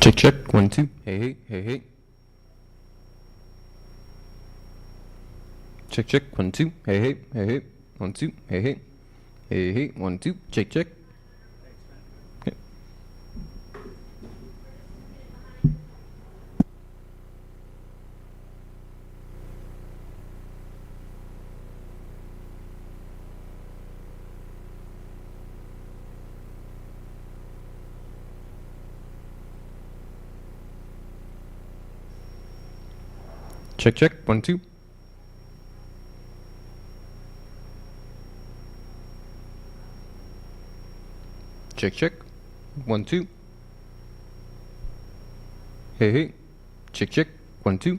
Check, check. 1, 2. Hey, hey, hey, hey. Check, check. 1, 2. Hey, hey, hey, hey. 1, 2. Hey, hey. Hey, hey. 1, 2. Check, check. Okay. Check, check. 1, 2. Check, check. 1, 2. Hey, hey. Check, check. 1, 2.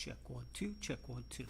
Check 1, 2, check 1, 2.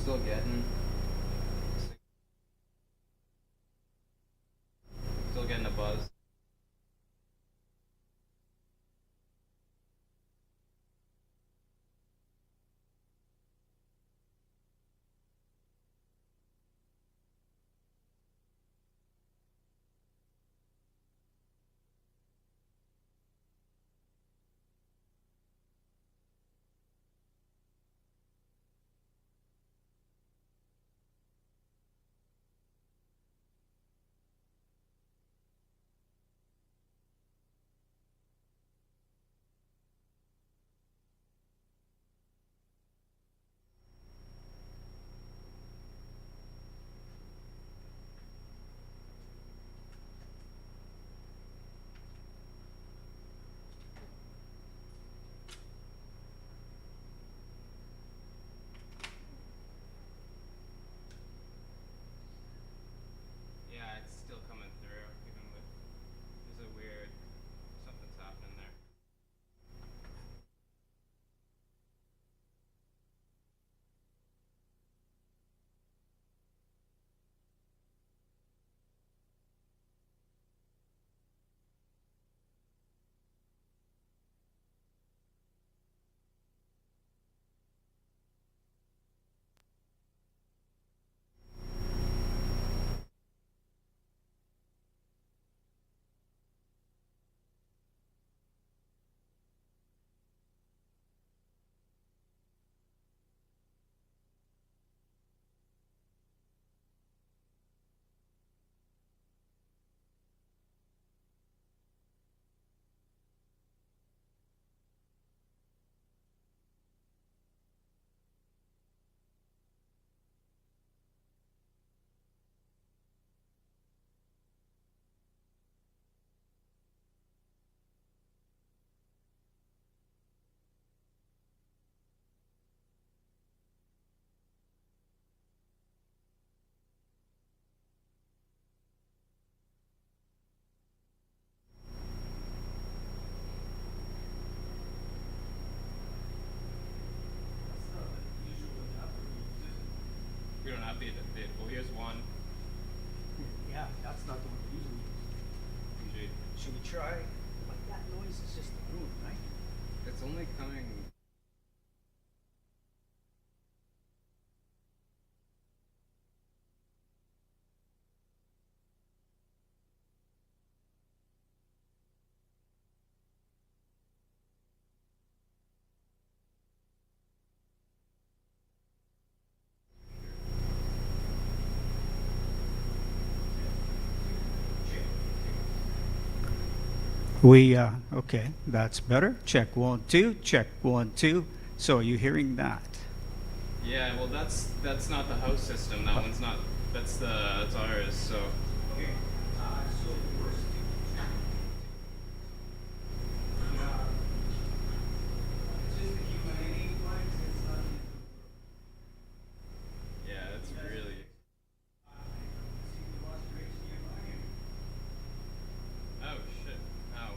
Still getting. Still getting a buzz. happy that well, here's one. Yeah, that's not the one we usually use. Should we try? Like that noise is just the room, right? It's only coming. Okay, that's better. Check 1, 2, check 1, 2. So are you hearing that? Yeah, well, that's not the house system. That one's not. That's ours. So. Okay. So worst Yeah, that's really. Oh shit! Ow.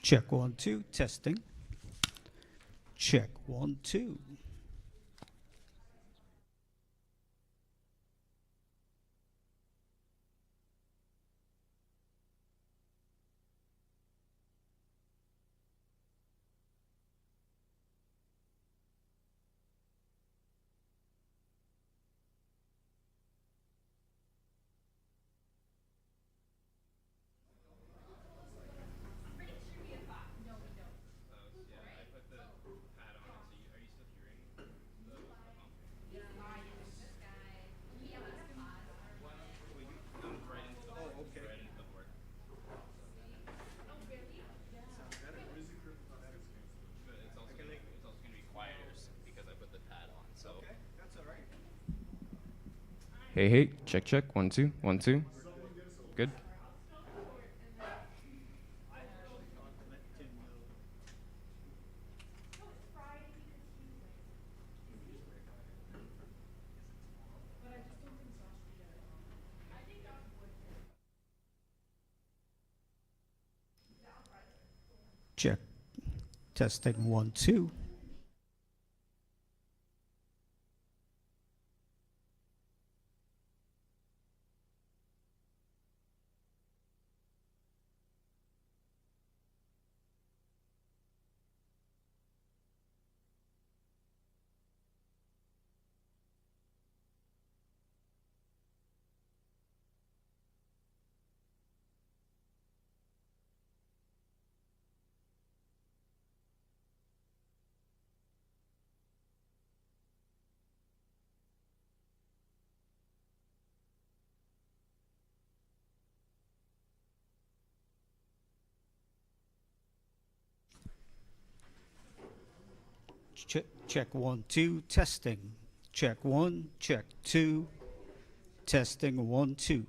Check 1 2 testing. Check 1 2. Hey, hey, check, check. 1 2, 1 2. Good. Check. Testing 1 2. Check 1 2 testing. Check 1, check 2. Testing 1 2.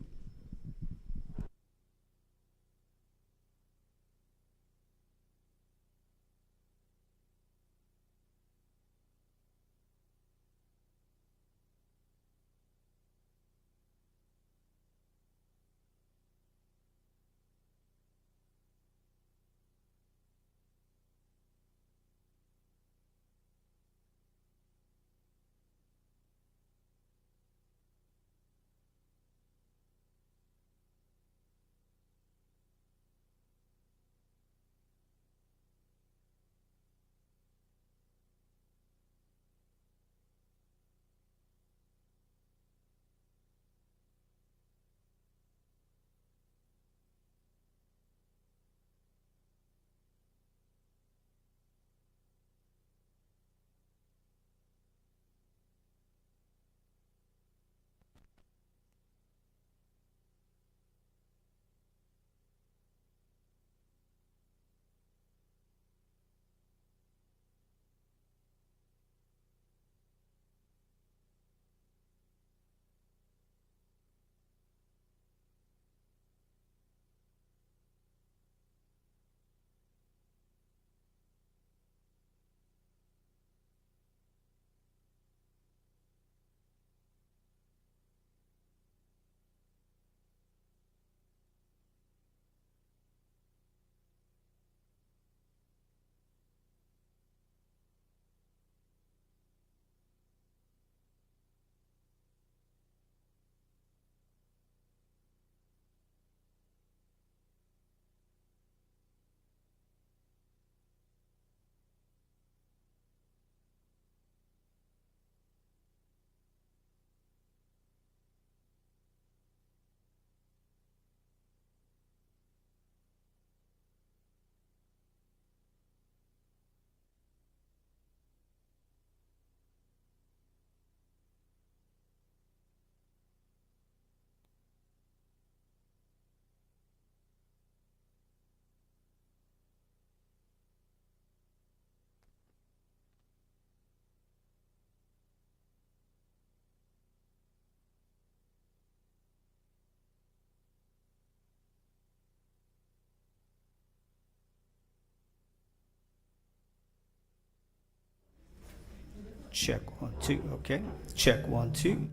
Check 1 2. Okay. Check 1 2.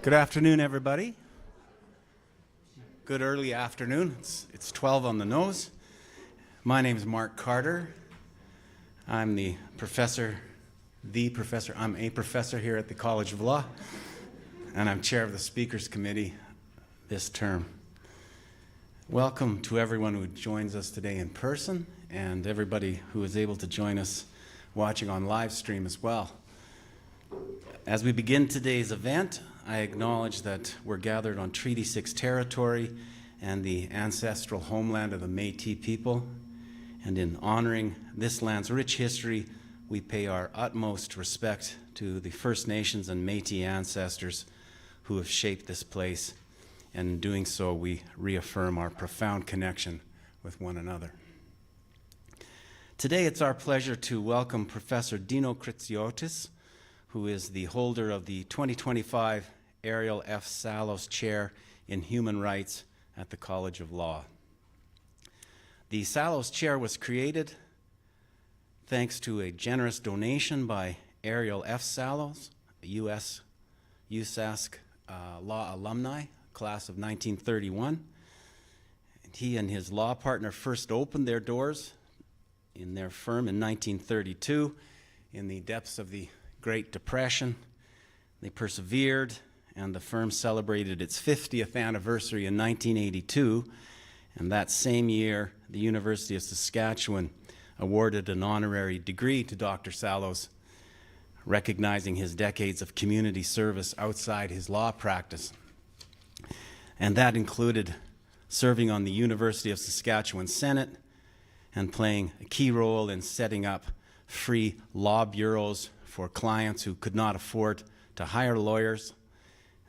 Good afternoon, everybody. Good early afternoon. It's 12 on the nose. My name is Mark Carter. I'm a professor here at the College of Law, and I'm chair of the Speakers Committee this term. Welcome to everyone who joins us today in person and everybody who is able to join us watching on live stream as well. As we begin today's event, I acknowledge that we're gathered on Treaty 6 territory and the ancestral homeland of the Métis people. And in honoring this land's rich history, we pay our utmost respect to the First Nations and Métis ancestors who have shaped this place. And in doing so, we reaffirm our profound connection with one another. Today, it's our pleasure to welcome Professor Dino Chrytsiotis, who is the holder of the 2025 Ariel F. Sallows Chair in Human Rights at the College of Law. The Sallows Chair was created thanks to a generous donation by Ariel F. Sallows, a USask law alumni, class of 1931. And he and his law partner first opened their doors in their firm in 1932 in the depths of the Great Depression. They persevered, and the firm celebrated its 50th anniversary in 1982. And that same year, the University of Saskatchewan awarded an honorary degree to Dr. Sallows, recognizing his decades of community service outside his law practice. And that included serving on the University of Saskatchewan Senate and playing a key role in setting up free law bureaus for clients who could not afford to hire lawyers.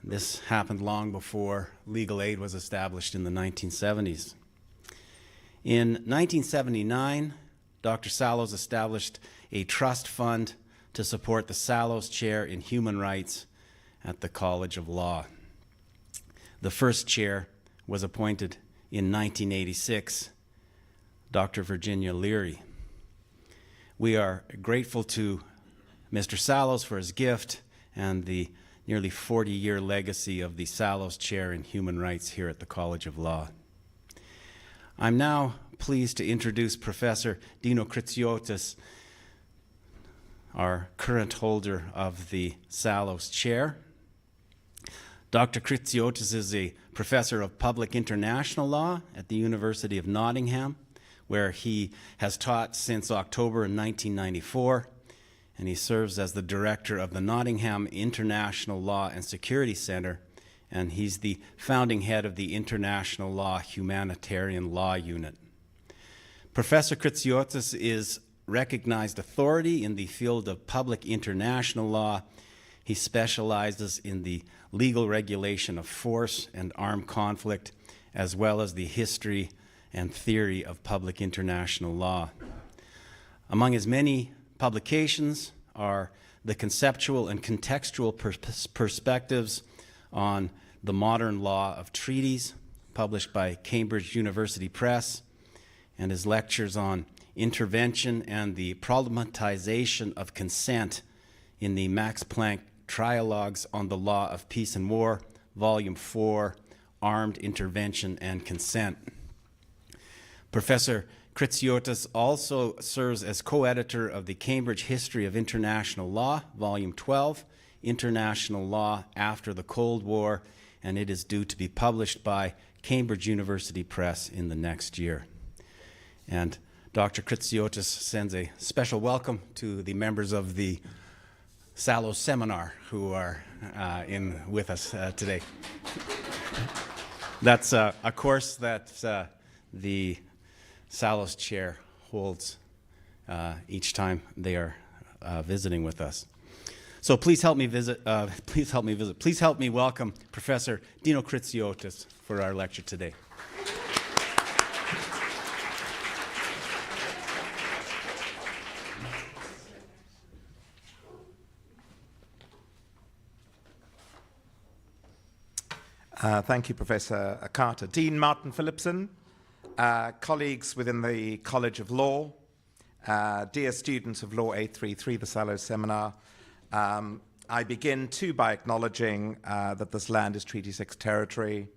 This happened long before legal aid was established in the 1970s. In 1979, Dr. Sallows established a trust fund to support the Sallows Chair in Human Rights at the College of Law. The first chair was appointed in 1986, Dr. Virginia Leary. We are grateful to Mr. Sallows for his gift and the nearly 40-year legacy of the Sallows Chair in Human Rights here at the College of Law. I'm now pleased to introduce Professor Dino Chrytsiotis, our current holder of the Sallows Chair. Dr. Chrytsiotis is a professor of public international law at the University of Nottingham, where he has taught since October 1994. And he serves as the director of the Nottingham International Law and Security Center, and he's the founding head of the International Law Humanitarian Law Unit. Professor Chrytsiotis is recognized authority in the field of public international law. He specializes in the legal regulation of force and armed conflict, as well as the history and theory of public international law. Among his many publications are the conceptual and contextual perspectives on the modern law of treaties, published by Cambridge University Press, and his lectures on intervention and the problematization of consent in the Max Planck Trialogues on the Law of Peace and War, Volume 4, Armed Intervention and Consent. Professor Chrytsiotis also serves as co-editor of the Cambridge History of International Law, Volume 12, International Law After the Cold War, and it is due to be published by Cambridge University Press in the next year. And Dr. Chrytsiotis sends a special welcome to the members of the Sallows Seminar who are with us today. That's a course that the Sallows Chair holds each time they are visiting with us. So please help me welcome Professor Dino Chrytsiotis for our lecture today. Thank you, Professor Carter. Dean Martin Phillipson, colleagues within the College of Law, dear students of Law 833, the Sallows Seminar, I begin too by acknowledging that this land is Treaty 6 territory,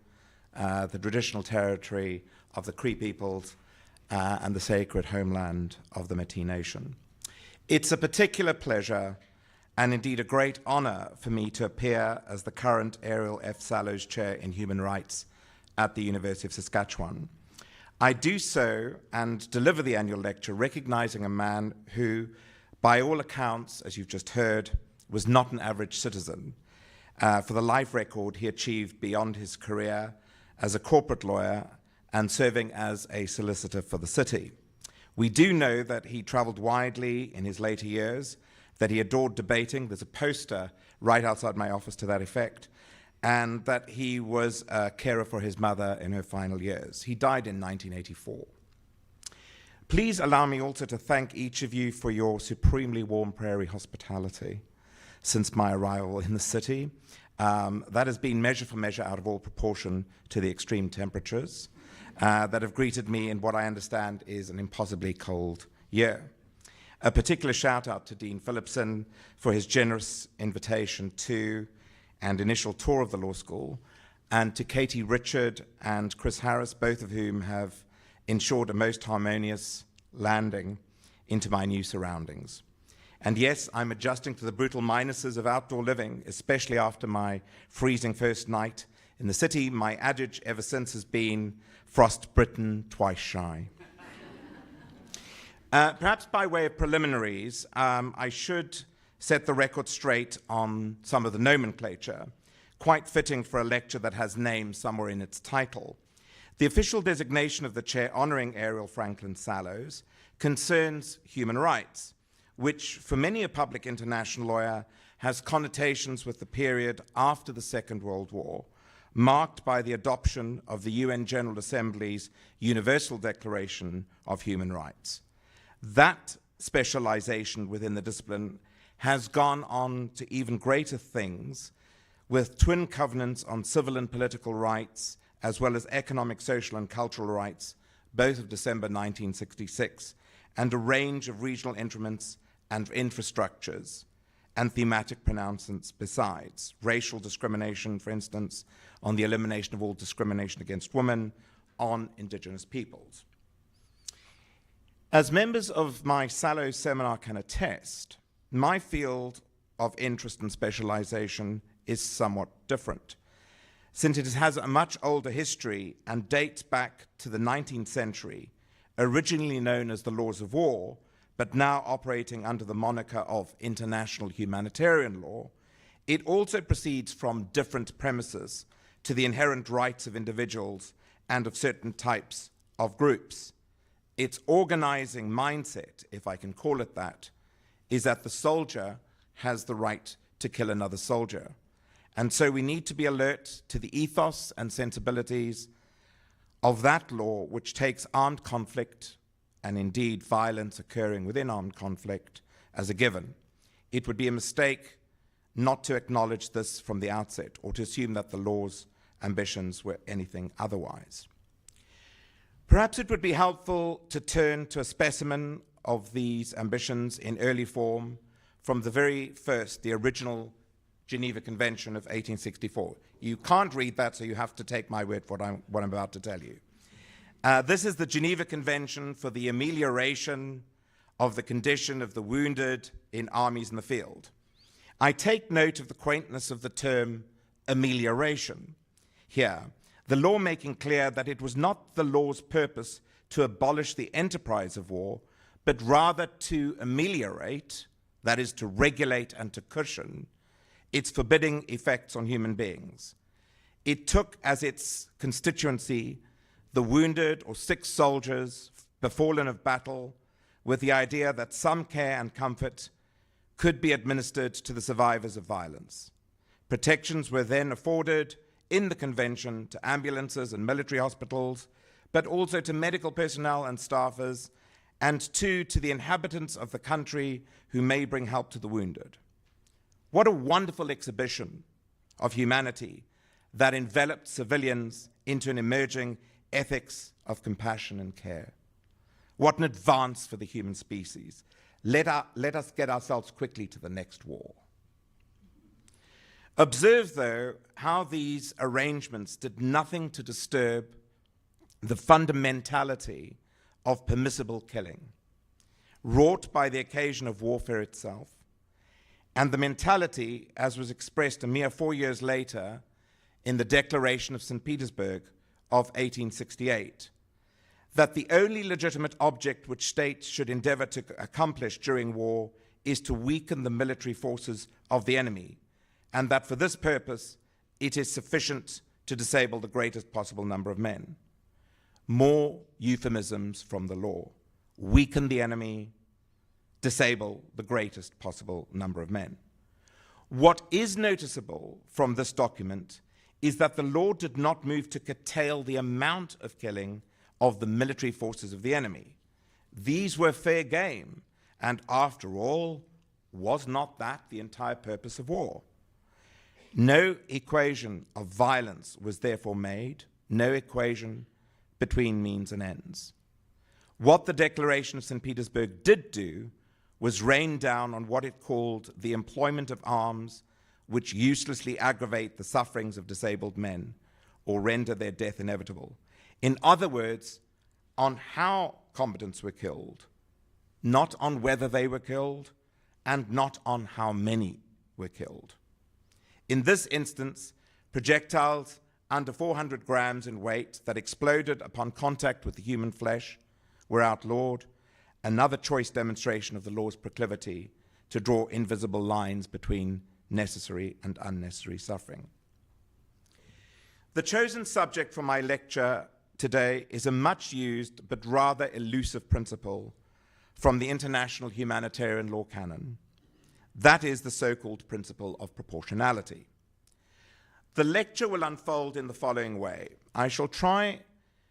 the traditional territory of the Cree peoples and the sacred homeland of the Métis Nation. It's a particular pleasure and indeed a great honor for me to appear as the current Ariel F. Sallows Chair in Human Rights at the University of Saskatchewan. I do so and deliver the annual lecture recognizing a man who, by all accounts, as you've just heard, was not an average citizen. For the life record he achieved beyond his career as a corporate lawyer and serving as a solicitor for the city. We do know that he traveled widely in his later years, that he adored debating. There's a poster right outside my office to that effect, and that he was a carer for his mother in her final years. He died in 1984. Please allow me also to thank each of you for your supremely warm prairie hospitality since my arrival in the city. That has been measure for measure out of all proportion to the extreme temperatures that have greeted me in what I understand is an impossibly cold year. A particular shout out to Dean Phillipson for his generous invitation to and initial tour of the law school, and to Katie Richard and Chris Harris, both of whom have ensured a most harmonious landing into my new surroundings. And yes, I'm adjusting to the brutal minuses of outdoor living, especially after my freezing first night in the city. My adage ever since has been, frost Britain twice shy. Perhaps by way of preliminaries, I should set the record straight on some of the nomenclature, quite fitting for a lecture that has names somewhere in its title. The official designation of the chair honoring Ariel Franklin Sallows concerns human rights, which for many a public international lawyer has connotations with the period after the Second World War, marked by the adoption of the UN General Assembly's Universal Declaration of Human Rights. That specialization within the discipline has gone on to even greater things, with twin covenants on civil and political rights, as well as economic, social, and cultural rights, both of December 1966, and a range of regional instruments and infrastructures, and thematic pronouncements besides. Racial discrimination, for instance, on the elimination of all discrimination against women, on Indigenous peoples. As members of my Sallows seminar can attest, my field of interest and specialization is somewhat different, since it has a much older history and dates back to the 19th century, originally known as the laws of war, but now operating under the moniker of international humanitarian law. It also proceeds from different premises to the inherent rights of individuals and of certain types of groups. Its organizing mindset, if I can call it that, is that the soldier has the right to kill another soldier. And so we need to be alert to the ethos and sensibilities of that law, which takes armed conflict and indeed violence occurring within armed conflict as a given. It would be a mistake not to acknowledge this from the outset, or to assume that the law's ambitions were anything otherwise. Perhaps it would be helpful to turn to a specimen of these ambitions in early form from the very first, the original Geneva Convention of 1864. You can't read that, so you have to take my word for what I'm about to tell you. This is the Geneva Convention for the amelioration of the condition of the wounded in armies in the field. I take note of the quaintness of the term amelioration here, the law making clear that it was not the law's purpose to abolish the enterprise of war, but rather to ameliorate, that is, to regulate and to cushion, its forbidding effects on human beings. It took as its constituency the wounded or sick soldiers befallen of battle, with the idea that some care and comfort could be administered to the survivors of violence. Protections were then afforded in the convention to ambulances and military hospitals, but also to medical personnel and staffers, and to the inhabitants of the country who may bring help to the wounded. What a wonderful exhibition of humanity that enveloped civilians into an emerging ethics of compassion and care. What an advance for the human species. Let us get ourselves quickly to the next war. Observe, though, how these arrangements did nothing to disturb the fundamentality of permissible killing, wrought by the occasion of warfare itself, and the mentality, as was expressed a mere 4 years later in the Declaration of St. Petersburg of 1868, that the only legitimate object which states should endeavor to accomplish during war is to weaken the military forces of the enemy, and that for this purpose it is sufficient to disable the greatest possible number of men. More euphemisms from the law. Weaken the enemy, disable the greatest possible number of men. What is noticeable from this document is that the law did not move to curtail the amount of killing of the military forces of the enemy. These were fair game, and after all, was not that the entire purpose of war? No equation of violence was therefore made, no equation between means and ends. What the Declaration of St. Petersburg did do was rain down on what it called the employment of arms which uselessly aggravate the sufferings of disabled men or render their death inevitable. In other words, on how combatants were killed, not on whether they were killed, and not on how many were killed. In this instance, projectiles under 400 grams in weight that exploded upon contact with the human flesh were outlawed, another choice demonstration of the law's proclivity to draw invisible lines between necessary and unnecessary suffering. The chosen subject for my lecture today is a much used but rather elusive principle from the international humanitarian law canon. That is the so-called principle of proportionality. The lecture will unfold in the following way. I shall try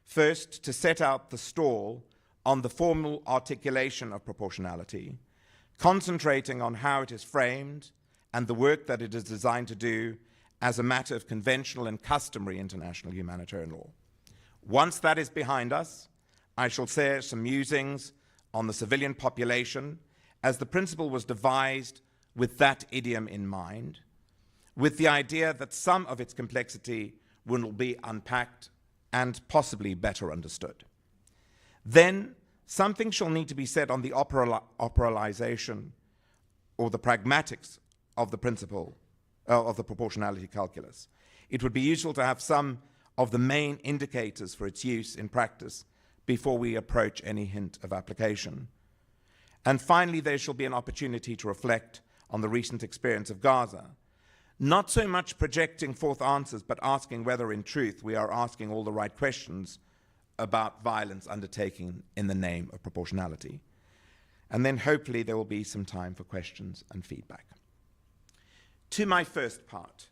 first to set out the stall on the formal articulation of proportionality, concentrating on how it is framed and the work that it is designed to do as a matter of conventional and customary international humanitarian law. Once that is behind us, I shall share some musings on the civilian population, as the principle was devised with that idiom in mind, with the idea that some of its complexity will be unpacked and possibly better understood. Then, something shall need to be said on the operationalization or the pragmatics of the principle of the proportionality calculus. It would be useful to have some of the main indicators for its use in practice before we approach any hint of application. And finally, there shall be an opportunity to reflect on the recent experience of Gaza, not so much projecting forth answers, but asking whether in truth we are asking all the right questions about violence undertaken in the name of proportionality. And then hopefully there will be some time for questions and feedback. To my first part,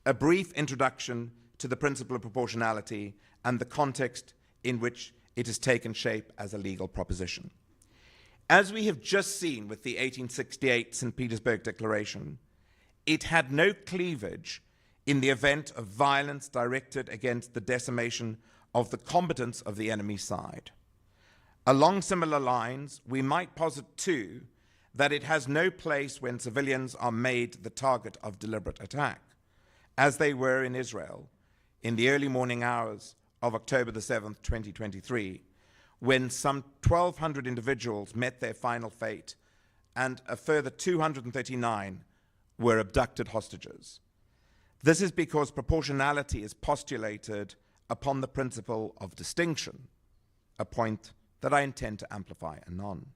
a brief introduction to the principle of proportionality and the context in which it has taken shape as a legal proposition. As we have just seen with the 1868 St. Petersburg Declaration, it had no cleavage in the event of violence directed against the decimation of the combatants of the enemy side. Along similar lines, we might posit too that it has no place when civilians are made the target of deliberate attack, as they were in Israel in the early morning hours of October the 7th, 2023, when some 1,200 individuals met their final fate and a further 239 were abducted hostages. This is because proportionality is postulated upon the principle of distinction, a point that I intend to amplify anon.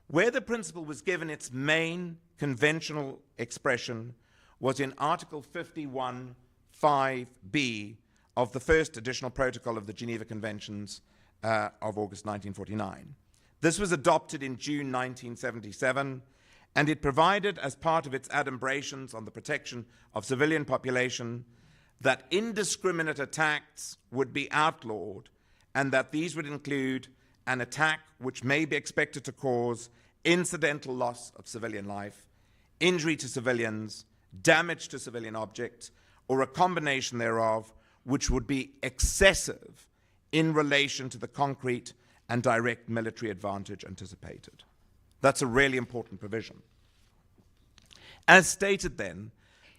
Where the principle was given its main conventional expression was in Article 51(5)(b) of the first additional protocol of the Geneva Conventions of August 1949. This was adopted in June 1977, and it provided as part of its adumbrations on the protection of civilian population that indiscriminate attacks would be outlawed, and that these would include an attack which may be expected to cause incidental loss of civilian life, injury to civilians, damage to civilian objects, or a combination thereof, which would be excessive in relation to the concrete and direct military advantage anticipated. That's a really important provision. As stated then,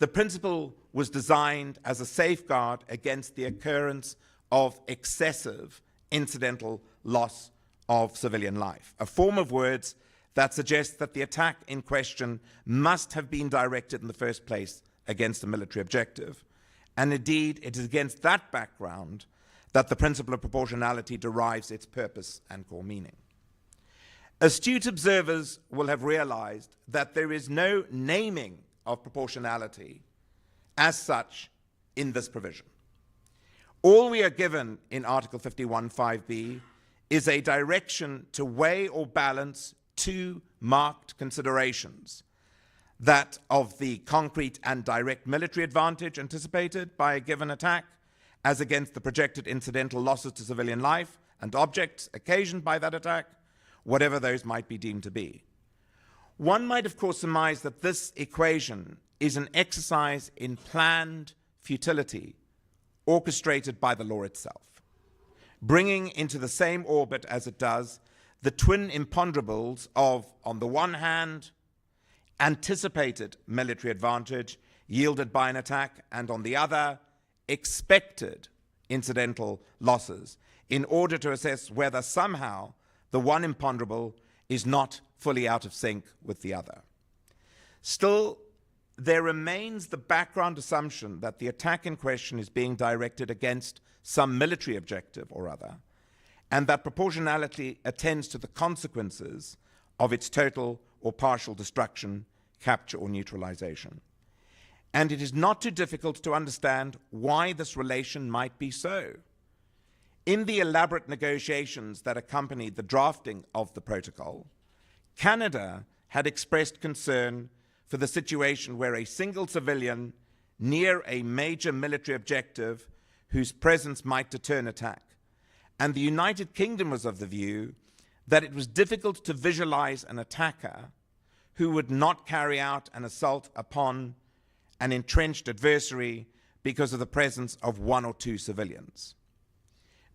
The principle was designed as a safeguard against the occurrence of excessive incidental loss of civilian life, a form of words that suggests that the attack in question must have been directed in the first place against a military objective. And indeed, it is against that background that the principle of proportionality derives its purpose and core meaning. Astute observers will have realized that there is no naming of proportionality as such in this provision. All we are given in Article 51(5)(b) is a direction to weigh or balance two marked considerations: that of the concrete and direct military advantage anticipated by a given attack, as against the projected incidental losses to civilian life and objects occasioned by that attack, whatever those might be deemed to be. One might, of course, surmise that this equation is an exercise in planned futility orchestrated by the law itself, bringing into the same orbit as it does the twin imponderables of, on the one hand, anticipated military advantage yielded by an attack, and on the other, expected incidental losses, in order to assess whether somehow the one imponderable is not fully out of sync with the other. Still, there remains the background assumption that the attack in question is being directed against some military objective or other, and that proportionality attends to the consequences of its total or partial destruction, capture, or neutralization. And it is not too difficult to understand why this relation might be so. In the elaborate negotiations that accompanied the drafting of the protocol, Canada had expressed concern for the situation where a single civilian near a major military objective whose presence might deter an attack. And the United Kingdom was of the view that it was difficult to visualize an attacker who would not carry out an assault upon an entrenched adversary because of the presence of one or two civilians.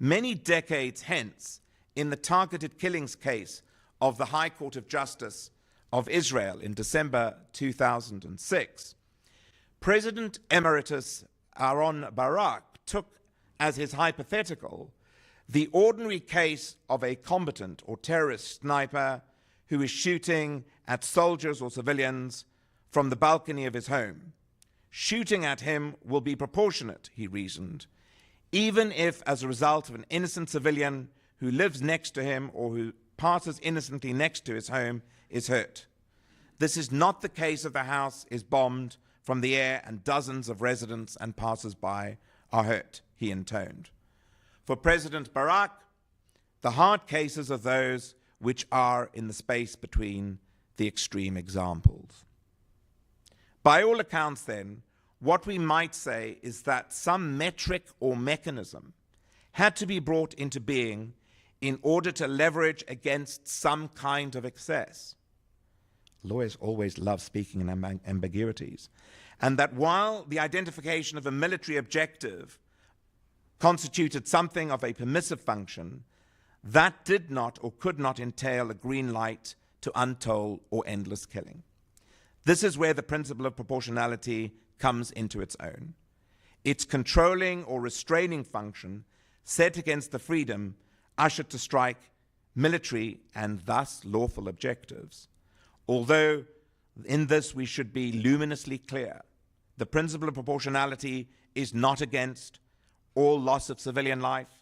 Many decades hence, in the targeted killings case of the High Court of Justice of Israel in December 2006, President Emeritus Aaron Barak took as his hypothetical the ordinary case of a combatant or terrorist sniper who is shooting at soldiers or civilians from the balcony of his home. Shooting at him will be proportionate, he reasoned, even if as a result of an innocent civilian who lives next to him or who passes innocently next to his home is hurt. This is not the case if the house is bombed from the air and dozens of residents and passers-by are hurt, he intoned. For President Barak, the hard cases are those which are in the space between the extreme examples. By all accounts, then, what we might say is that some metric or mechanism had to be brought into being in order to leverage against some kind of excess. Lawyers always love speaking in ambiguities. And that while the identification of a military objective constituted something of a permissive function, that did not or could not entail a green light to untold or endless killing. This is where the principle of proportionality comes into its own. Its controlling or restraining function set against the freedom ushered to strike military and thus lawful objectives. Although in this we should be luminously clear, the principle of proportionality is not against all loss of civilian life.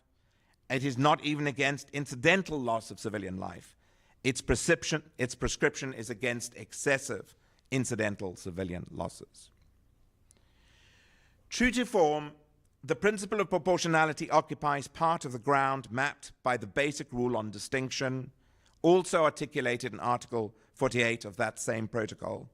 It is not even against incidental loss of civilian life. Its prescription is against excessive incidental civilian losses. True to form, the principle of proportionality occupies part of the ground mapped by the basic rule on distinction, also articulated in Article 48 of that same protocol,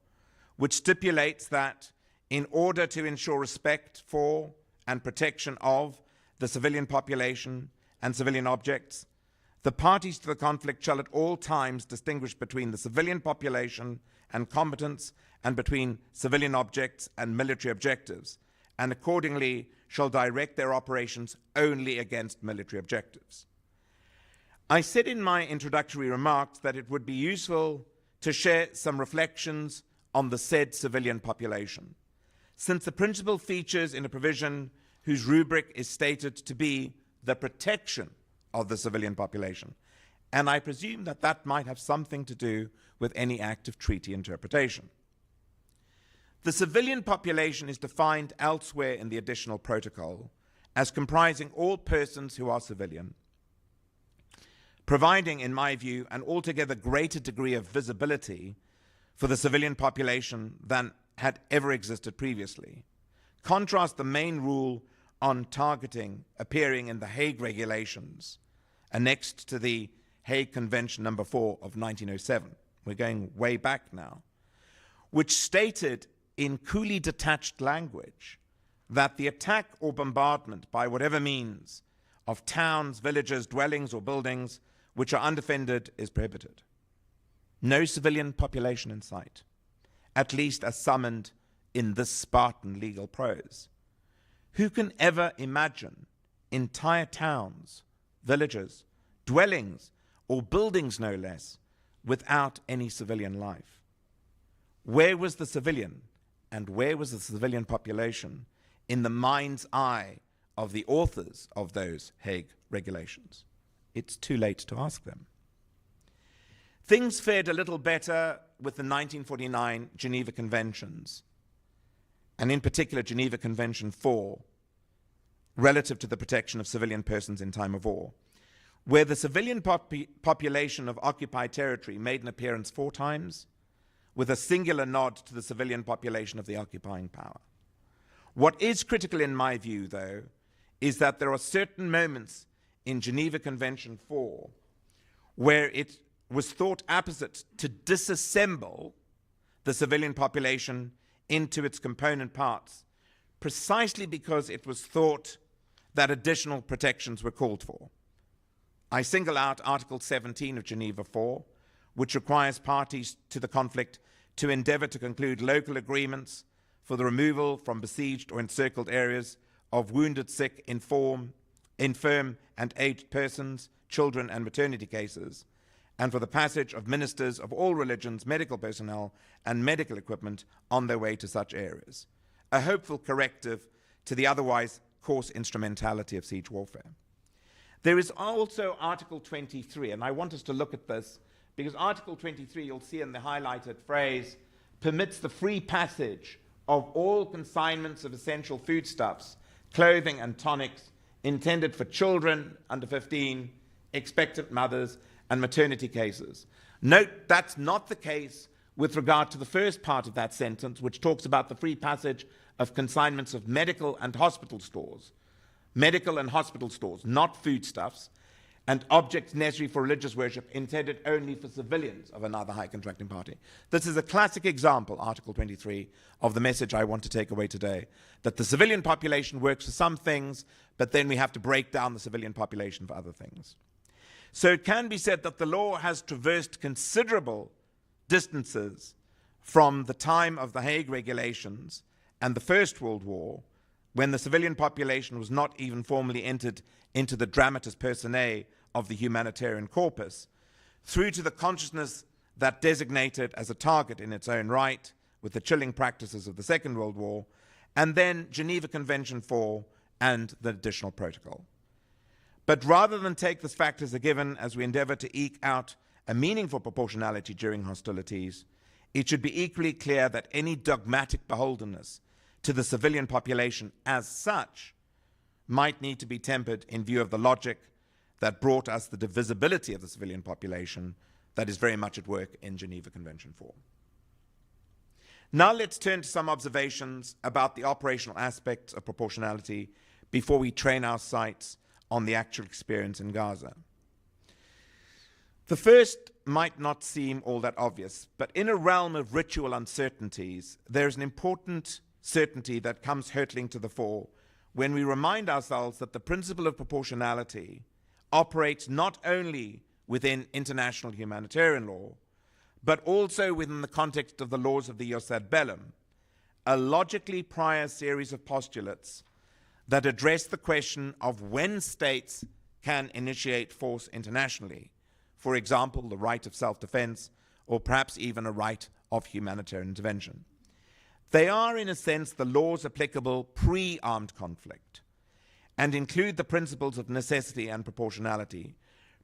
which stipulates that in order to ensure respect for and protection of the civilian population and civilian objects, the parties to the conflict shall at all times distinguish between the civilian population and combatants and between civilian objects and military objectives, and accordingly shall direct their operations only against military objectives. I said in my introductory remarks that it would be useful to share some reflections on the said civilian population, since the principal features in a provision whose rubric is stated to be the protection of the civilian population. And I presume that that might have something to do with any act of treaty interpretation. The civilian population is defined elsewhere in the additional protocol as comprising all persons who are civilian, providing, in my view, an altogether greater degree of visibility for the civilian population than had ever existed previously. Contrast the main rule on targeting appearing in the Hague Regulations, annexed to the Hague Convention number 4 of 1907. We're going way back now, which stated in coolly detached language that the attack or bombardment by whatever means of towns, villages, dwellings, or buildings which are undefended is prohibited. No civilian population in sight, at least as summoned in this Spartan legal prose. Who can ever imagine entire towns, villages, dwellings, or buildings no less, without any civilian life? Where was the civilian and where was the civilian population in the mind's eye of the authors of those Hague Regulations? It's too late to ask them. Things fared a little better with the 1949 Geneva Conventions, and in particular Geneva Convention 4, relative to the protection of civilian persons in time of war, where the civilian population of occupied territory made an appearance 4 times, with a singular nod to the civilian population of the occupying power. What is critical in my view, though, is that there are certain moments in Geneva Convention 4 where it was thought apposite to disassemble the civilian population into its component parts, precisely because it was thought that additional protections were called for. I single out Article 17 of Geneva 4, which requires parties to the conflict to endeavor to conclude local agreements for the removal from besieged or encircled areas of wounded, sick, infirm, and aged persons, children, and maternity cases, and for the passage of ministers of all religions, medical personnel, and medical equipment on their way to such areas. A hopeful corrective to the otherwise coarse instrumentality of siege warfare. There is also Article 23, and I want us to look at this, because Article 23, you'll see in the highlighted phrase, permits the free passage of all consignments of essential foodstuffs, clothing, and tonics intended for children under 15, expectant mothers, and maternity cases. Note that's not the case with regard to the first part of that sentence, which talks about the free passage of consignments of medical and hospital stores. Medical and hospital stores, not foodstuffs, and objects necessary for religious worship intended only for civilians of another high contracting party. This is a classic example, Article 23, of the message I want to take away today, that the civilian population works for some things, but then we have to break down the civilian population for other things. So it can be said that the law has traversed considerable distances from the time of the Hague Regulations and the First World War, when the civilian population was not even formally entered into the dramatis personae of the humanitarian corpus, through to the consciousness that designated as a target in its own right, with the chilling practices of the Second World War, and then Geneva Convention 4 and the additional protocol. But rather than take this fact as a given as we endeavor to eke out a meaningful proportionality during hostilities, it should be equally clear that any dogmatic beholdenness to the civilian population as such might need to be tempered in view of the logic that brought us the divisibility of the civilian population that is very much at work in Geneva Convention 4. Now let's turn to some observations about the operational aspects of proportionality before we train our sights on the actual experience in Gaza. The first might not seem all that obvious, but in a realm of ritual uncertainties, there is an important certainty that comes hurtling to the fore when we remind ourselves that the principle of proportionality operates not only within international humanitarian law, but also within the context of the laws of the Jus ad bellum, a logically prior series of postulates that address the question of when states can initiate force internationally, for example, the right of self-defense, or perhaps even a right of humanitarian intervention. They are, in a sense, the laws applicable pre-armed conflict and include the principles of necessity and proportionality,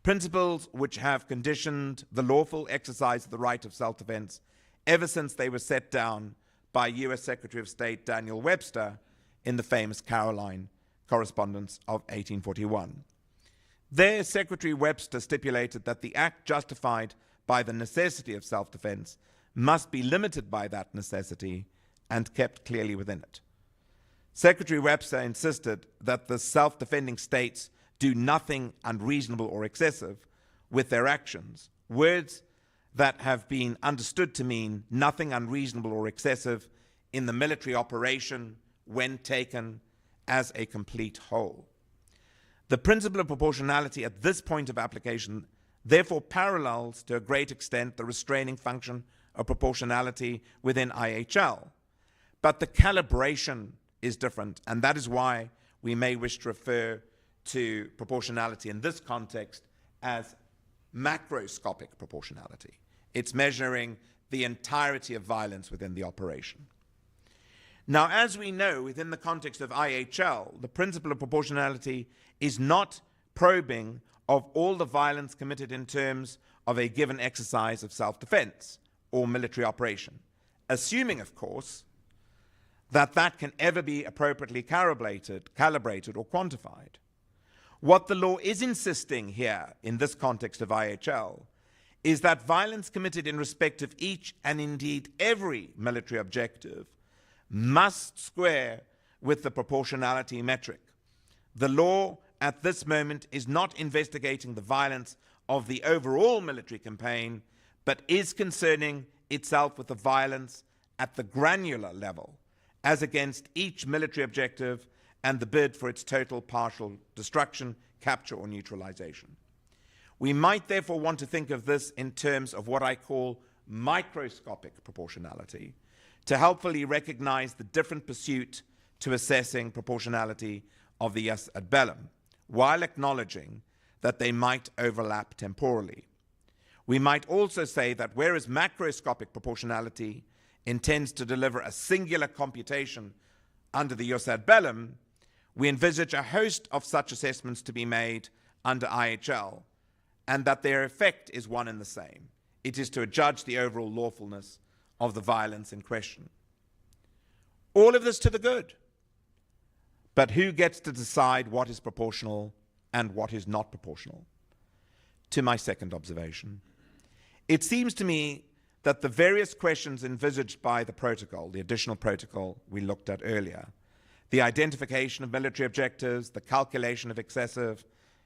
principles which have conditioned the lawful exercise of the right of self-defense ever since they were set down by U.S. Secretary of State Daniel Webster in the famous Caroline Correspondence of 1841. There, Secretary Webster stipulated that the act justified by the necessity of self-defense must be limited by that necessity and kept clearly within it. Secretary Webster insisted that the self-defending states do nothing unreasonable or excessive with their actions, words that have been understood to mean nothing unreasonable or excessive in the military operation when taken as a complete whole. The principle of proportionality at this point of application therefore parallels to a great extent the restraining function of proportionality within IHL. But the calibration is different, and that is why we may wish to refer to proportionality in this context as macroscopic proportionality. It's measuring the entirety of violence within the operation. Now, as we know, within the context of IHL, the principle of proportionality is not probing of all the violence committed in terms of a given exercise of self-defense or military operation, assuming, of course, that that can ever be appropriately calibrated or quantified. What the law is insisting here in this context of IHL is that violence committed in respect of each and indeed every military objective must square with the proportionality metric. The law at this moment is not investigating the violence of the overall military campaign, but is concerning itself with the violence at the granular level, as against each military objective and the bid for its total partial destruction, capture, or neutralization. We might therefore want to think of this in terms of what I call microscopic proportionality, to helpfully recognize the different pursuit to assessing proportionality of the jus ad bellum, while acknowledging that they might overlap temporally. We might also say that whereas macroscopic proportionality intends to deliver a singular computation under the jus ad bellum, we envisage a host of such assessments to be made under IHL, and that their effect is one and the same. It is to judge the overall lawfulness of the violence in question. All of this to the good. But who gets to decide what is proportional and what is not proportional? To my second observation, it seems to me that the various questions envisaged by the protocol, the additional protocol we looked at earlier, the identification of military objectives, the calculation of excessive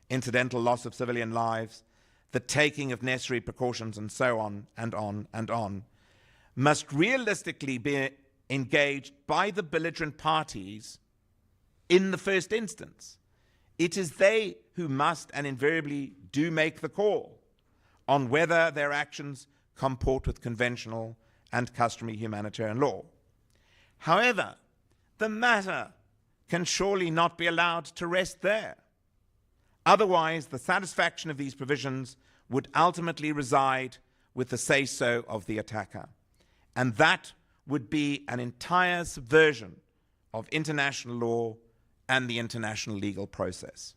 incidental loss of civilian lives, the taking of necessary precautions, and so on and on and on, must realistically be engaged by the belligerent parties in the first instance. It is they who must and invariably do make the call on whether their actions comport with conventional and customary humanitarian law. However, the matter can surely not be allowed to rest there. Otherwise, the satisfaction of these provisions would ultimately reside with the say-so of the attacker. And that would be an entire subversion of international law and the international legal process.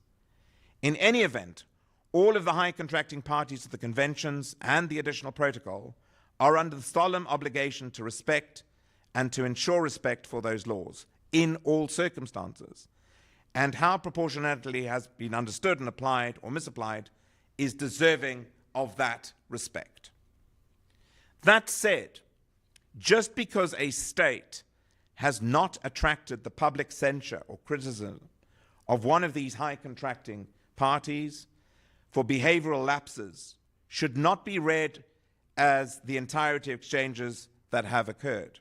In any event, all of the high contracting parties to the conventions and the additional protocol are under the solemn obligation to respect and to ensure respect for those laws in all circumstances. And how proportionality has been understood and applied or misapplied is deserving of that respect. That said, just because a state has not attracted the public censure or criticism of one of these high contracting parties for behavioral lapses should not be read as the entirety of exchanges that have occurred.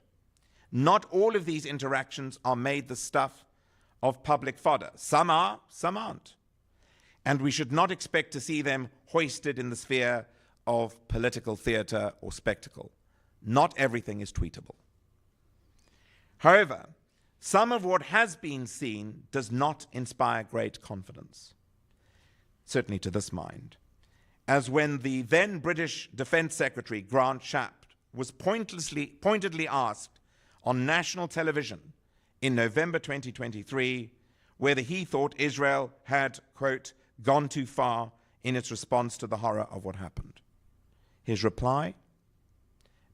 Not all of these interactions are made the stuff of public fodder. Some are, some aren't. And we should not expect to see them hoisted in the sphere of political theater or spectacle. Not everything is tweetable. However, some of what has been seen does not inspire great confidence, certainly to this mind, as when the then British Defence Secretary Grant Shapps was pointedly asked on national television in November 2023, whether he thought Israel had, quote, gone too far in its response to the horror of what happened. His reply: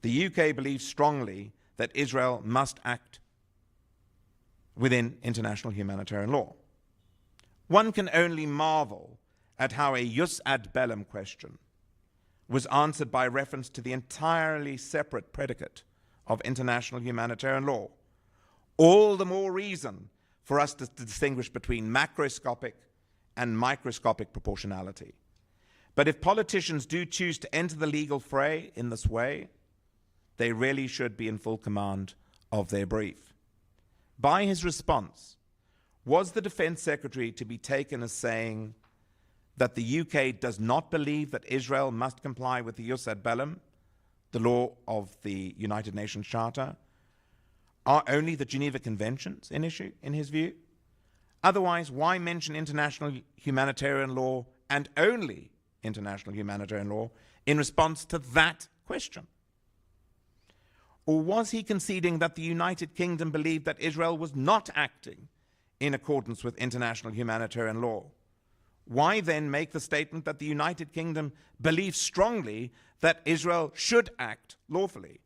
the UK believes strongly that Israel must act within international humanitarian law. One can only marvel at how a jus ad bellum question was answered by reference to the entirely separate predicate of international humanitarian law. All the more reason for us to distinguish between macroscopic and microscopic proportionality. But if politicians do choose to enter the legal fray in this way, they really should be in full command of their brief. By his response, was the Defense Secretary to be taken as saying that the UK does not believe that Israel must comply with the jus ad bellum, the law of the United Nations Charter? Are only the Geneva Conventions an issue, in his view? Otherwise, why mention international humanitarian law and only international humanitarian law in response to that question? Or was he conceding that the United Kingdom believed that Israel was not acting in accordance with international humanitarian law? Why then make the statement that the United Kingdom believes strongly that Israel should act lawfully?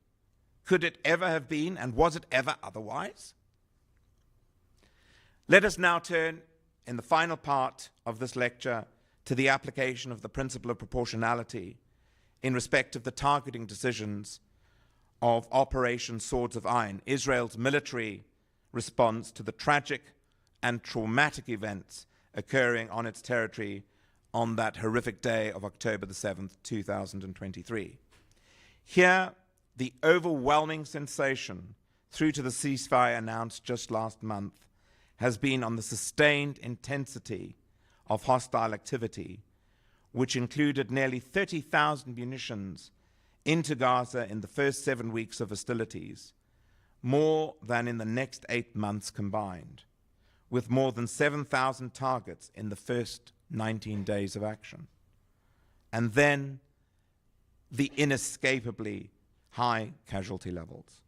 Could it ever have been, and was it ever otherwise? Let us now turn, in the final part of this lecture, to the application of the principle of proportionality in respect of the targeting decisions of Operation Swords of Iron, Israel's military response to the tragic and traumatic events occurring on its territory on that horrific day of October the 7th, 2023. Here, the overwhelming sensation through to the ceasefire announced just last month has been on the sustained intensity of hostile activity, which included nearly 30,000 munitions into Gaza in the first 7 weeks of hostilities, more than in the next 8 months combined, with more than 7,000 targets in the first 19 days of action. And then the inescapably high casualty levels.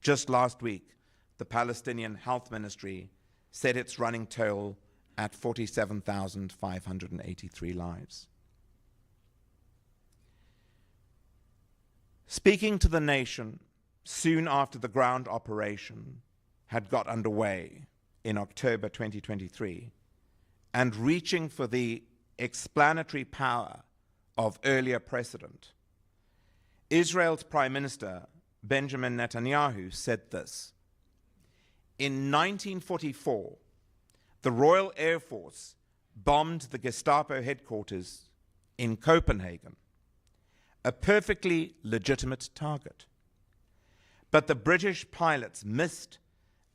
Just last week, the Palestinian Health Ministry set its running toll at 47,583 lives. Speaking to the nation soon after the ground operation had got underway in October 2023, and reaching for the explanatory power of earlier precedent, Israel's Prime Minister Benjamin Netanyahu said this: in 1944, the Royal Air Force bombed the Gestapo headquarters in Copenhagen, a perfectly legitimate target. But the British pilots missed,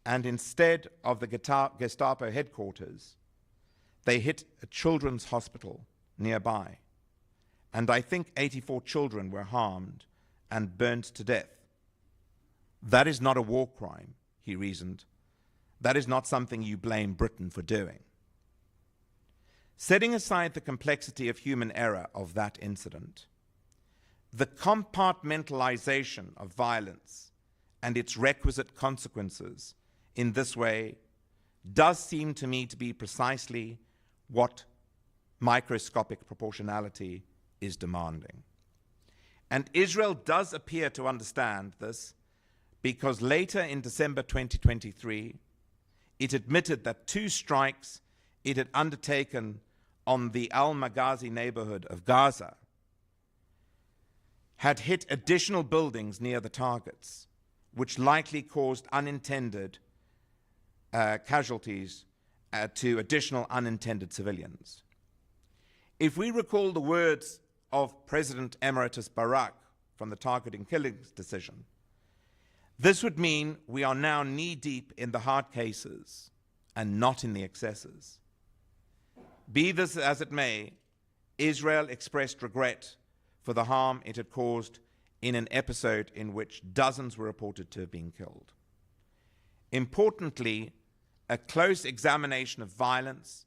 and instead of the Gestapo headquarters, they hit a children's hospital nearby. And I think 84 children were harmed and burned to death. That is not a war crime, he reasoned. That is not something you blame Britain for doing. Setting aside the complexity of human error of that incident, the compartmentalization of violence and its requisite consequences in this way does seem to me to be precisely what microscopic proportionality is demanding. And Israel does appear to understand this, because later in December 2023, it admitted that 2 strikes it had undertaken on the Al-Maghazi neighborhood of Gaza had hit additional buildings near the targets, which likely caused unintended casualties to additional unintended civilians. If we recall the words of President Emeritus Barak from the targeting killings decision, this would mean we are now knee-deep in the hard cases and not in the excesses. Be this as it may, Israel expressed regret for the harm it had caused in an episode in which dozens were reported to have been killed. Importantly, a close examination of violence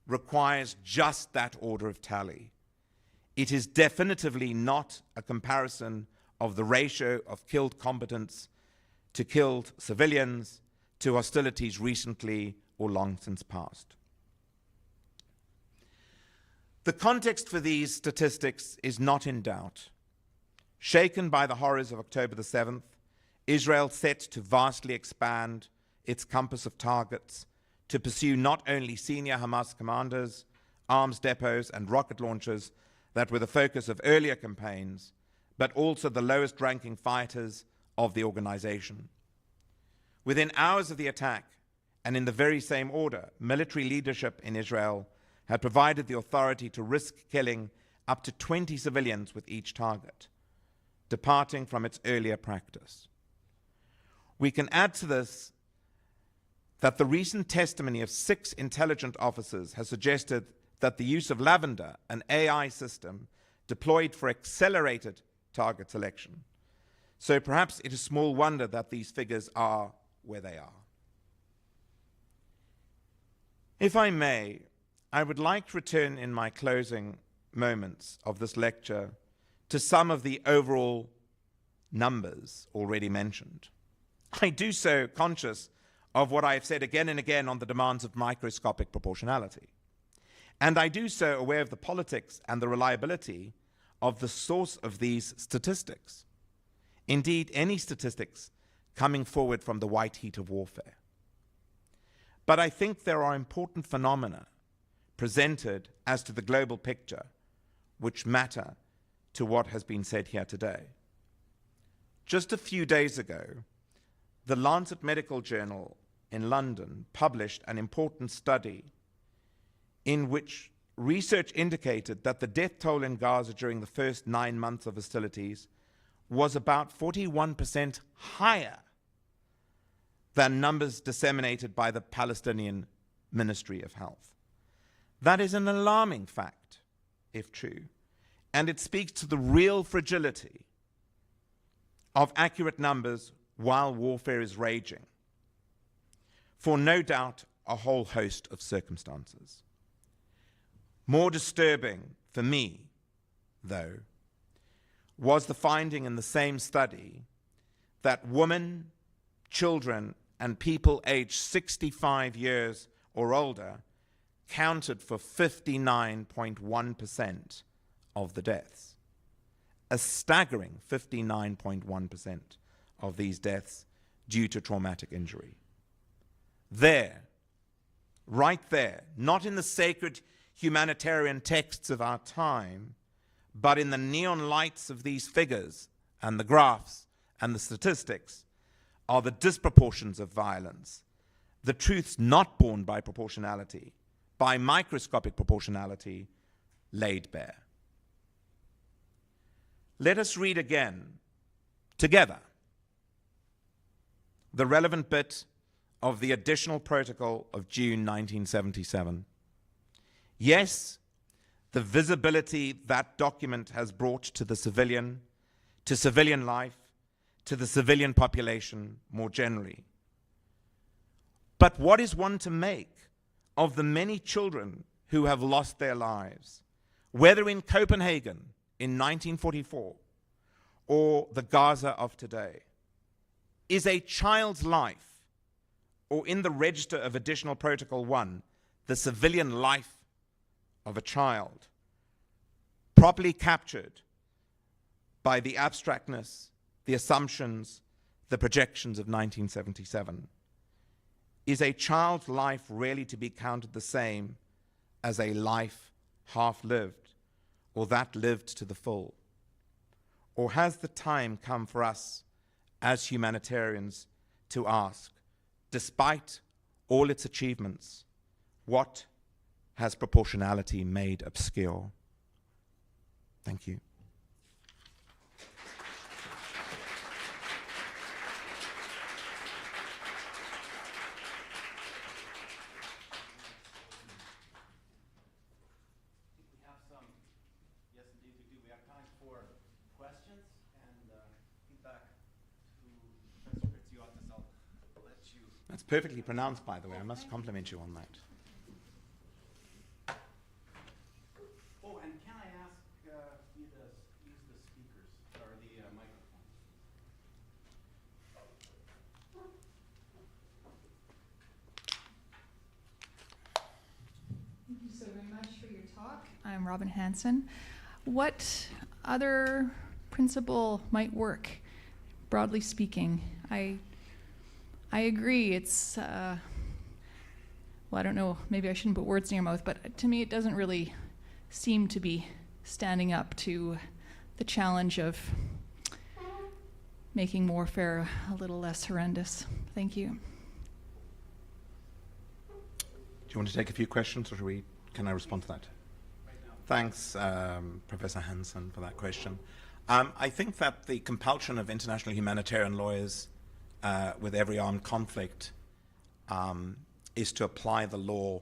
requires just that order of tally. It is definitively not a comparison of the ratio of killed combatants to killed civilians, to hostilities recently or long since past. The context for these statistics is not in doubt. Shaken by the horrors of October the 7th, Israel set to vastly expand its compass of targets to pursue not only senior Hamas commanders, arms depots, and rocket launchers that were the focus of earlier campaigns, but also the lowest-ranking fighters of the organization. Within hours of the attack, and in the very same order, military leadership in Israel had provided the authority to risk killing up to 20 civilians with each target, departing from its earlier practice. We can add to this that the recent testimony of 6 intelligence officers has suggested that the use of Lavender, an AI system deployed for accelerated target selection. So perhaps it is small wonder that these figures are where they are. If I may, I would like to return in my closing moments of this lecture to some of the overall numbers already mentioned. I do so conscious of what I have said again and again on the demands of microscopic proportionality. And I do so aware of the politics and the reliability of the source of these statistics. Indeed, any statistics coming forward from the white heat of warfare. But I think there are important phenomena presented as to the global picture which matter to what has been said here today. Just a few days ago, the Lancet Medical Journal in London published an important study in which research indicated that the death toll in Gaza during the first 9 months of hostilities was about 41% higher than numbers disseminated by the Palestinian Ministry of Health. That is an alarming fact, if true, and it speaks to the real fragility of accurate numbers while warfare is raging, for no doubt a whole host of circumstances. More disturbing for me, though, was the finding in the same study that women, children, and people aged 65 years or older counted for 59.1% of the deaths. A staggering 59.1% of these deaths due to traumatic injury. There, right there, not in the sacred humanitarian texts of our time, but in the neon lights of these figures and the graphs and the statistics, are the disproportions of violence, the truths not borne by proportionality, by microscopic proportionality, laid bare. Let us read again, together, the relevant bit of the additional protocol of June 1977. Yes, the visibility that document has brought to the civilian, to civilian life, to the civilian population more generally. But what is one to make of the many children who have lost their lives, whether in Copenhagen in 1944 or the Gaza of today? Is a child's life, or in the register of Additional Protocol 1, the civilian life of a child, properly captured by the abstractness, the assumptions, the projections of 1977? Is a child's life really to be counted the same as a life half lived, or that lived to the full? Or has the time come for us as humanitarians to ask, despite all its achievements, what has proportionality made obscure? Thank you. That's perfectly pronounced, by the way. I must compliment you on that. Oh, and can I ask you to use the speakers or the microphone? I'm Robin Hansen. What other principle might work, broadly speaking? I agree. It's, well, I don't know, maybe I shouldn't put words in your mouth, but to me it doesn't really seem to be standing up to the challenge of making warfare a little less horrendous. Thank you. Do you want to take a few questions, or can I respond to that? Thanks, Professor Hansen, for that question. I think that the compulsion of international humanitarian lawyers with every armed conflict is to apply the law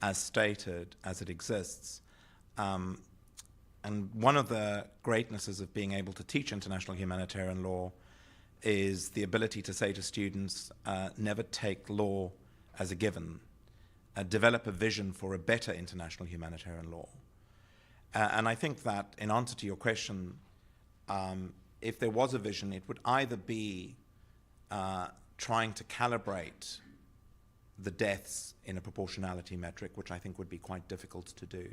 as stated, as it exists. And one of the greatnesses of being able to teach international humanitarian law is the ability to say to students, never take law as a given. Develop a vision for a better international humanitarian law. And I think that in answer to your question, if there was a vision, it would either be trying to calibrate the deaths in a proportionality metric, which I think would be quite difficult to do,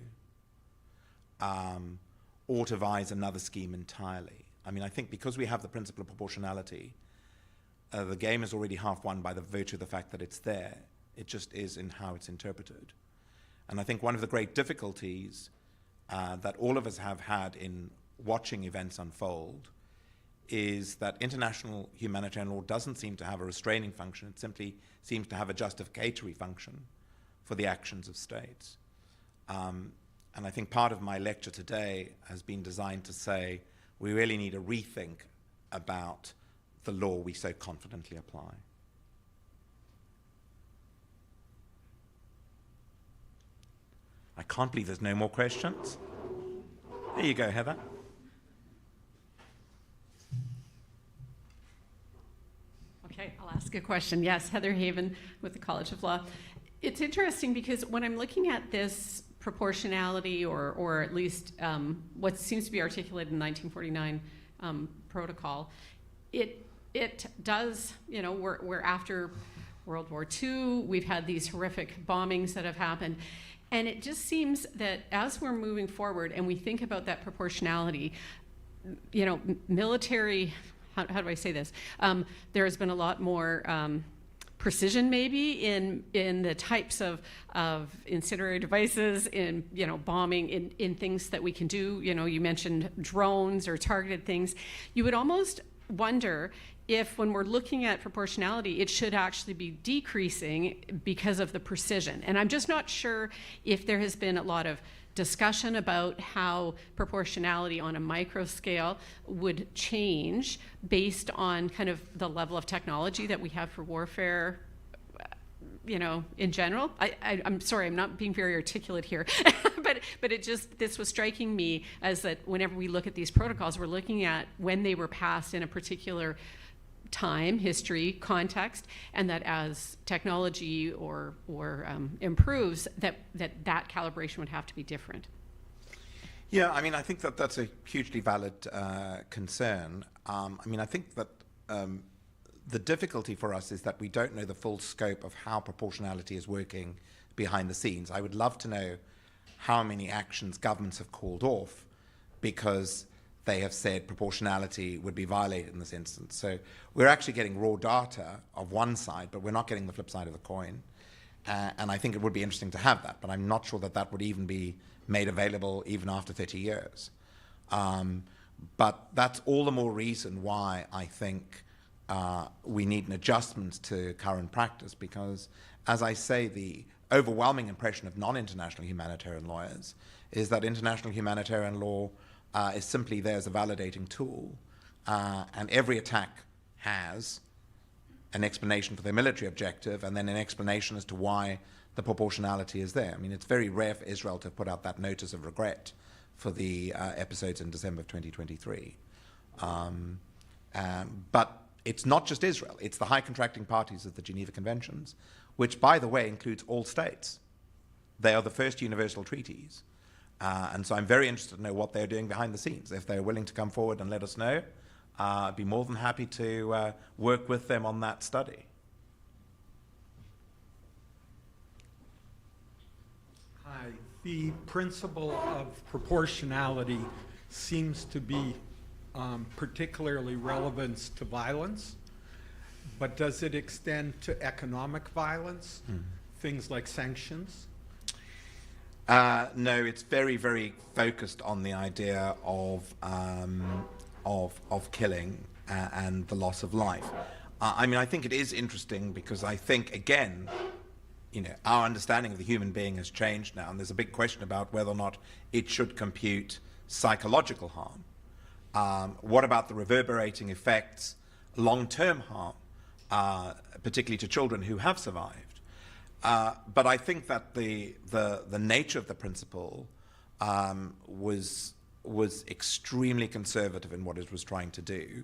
or to devise another scheme entirely. I mean, I think because we have the principle of proportionality, the game is already half won by the virtue of the fact that it's there. It just is in how it's interpreted. And I think one of the great difficulties that all of us have had in watching events unfold is that international humanitarian law doesn't seem to have a restraining function. It simply seems to have a justificatory function for the actions of states. And I think part of my lecture today has been designed to say we really need a rethink about the law we so confidently apply. I can't believe there's no more questions. There you go, Heather. Okay, I'll ask a question. Yes, Heather Haven with the College of Law. It's interesting because when I'm looking at this proportionality, or at least what seems to be articulated in the 1949 protocol, it does, you know, we're after World War II, we've had these horrific bombings that have happened. And it just seems that as we're moving forward and we think about that proportionality, you know, military, how do I say this? There has been a lot more precision maybe in the types of incendiary devices, in, you know, bombing, in things that we can do. You know, you mentioned drones or targeted things. You would almost wonder if when we're looking at proportionality, it should actually be decreasing because of the precision. And I'm just not sure if there has been a lot of discussion about how proportionality on a micro scale would change based on kind of the level of technology that we have for warfare, you know, in general. I'm sorry, I'm not being very articulate here, but it just, this was striking me as that whenever we look at these protocols, we're looking at when they were passed in a particular time, history, context, and that as technology or improves, that calibration would have to be different. Yeah, I mean, I think that that's a hugely valid concern. I mean, I think that the difficulty for us is that we don't know the full scope of how proportionality is working behind the scenes. I would love to know how many actions governments have called off because they have said proportionality would be violated in this instance. So we're actually getting raw data of one side, but we're not getting the flip side of the coin. And I think it would be interesting to have that, but I'm not sure that that would even be made available even after 30 years. But that's all the more reason why I think we need an adjustment to current practice, because, as I say, the overwhelming impression of non-international humanitarian lawyers is that international humanitarian law is simply there as a validating tool, and every attack has an explanation for their military objective and then an explanation as to why the proportionality is there. I mean, it's very rare for Israel to put out that notice of regret for the episodes in December of 2023. But it's not just Israel, it's the high contracting parties of the Geneva Conventions, which, by the way, includes all states. They are the first universal treaties. And so I'm very interested to know what they're doing behind the scenes. If they're willing to come forward and let us know, I'd be more than happy to work with them on that study. Hi, The principle of proportionality seems to be particularly relevant to violence, but does it extend to economic violence, things like sanctions? No, it's very, very focused on the idea of killing and the loss of life. I mean, I think it is interesting because I think, again, our understanding of the human being has changed now, and there's a big question about whether or not it should compute psychological harm. What about the reverberating effects, long-term harm, particularly to children who have survived? But I think that the nature of the principle was extremely conservative in what it was trying to do,